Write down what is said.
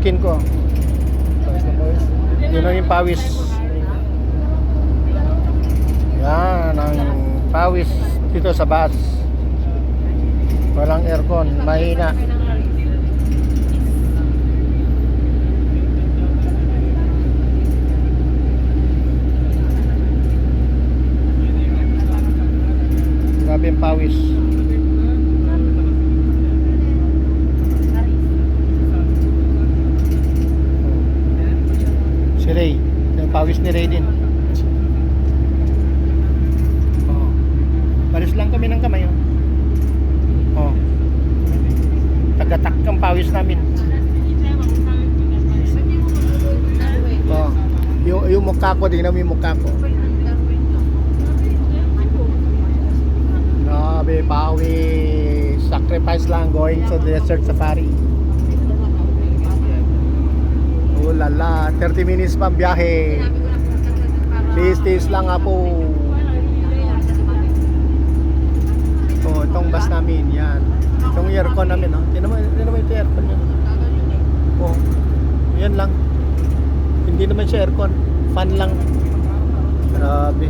skin ko. Yun ang yung pawis. Yan ang pawis dito sa bus. Walang aircon, mahina. Grabe yung pawis. Si Ray, yung pawis ni Ray din. Oh. Palis lang kami ng kamay. Oh. Tagatak ang pawis namin. Oh. Yung mukha ko, tingnan mo yung mukha ko. Grabe, pawis. Sacrifice lang going to the desert safari. Oh lala, 30 minutes pang biyahe. Tiis lang po. Oh, itong bus namin, yan. Itong aircon namin, oh. Tignan mo ito aircon yun. Oh, yan lang. Hindi naman siya aircon. Fan lang. Grabe.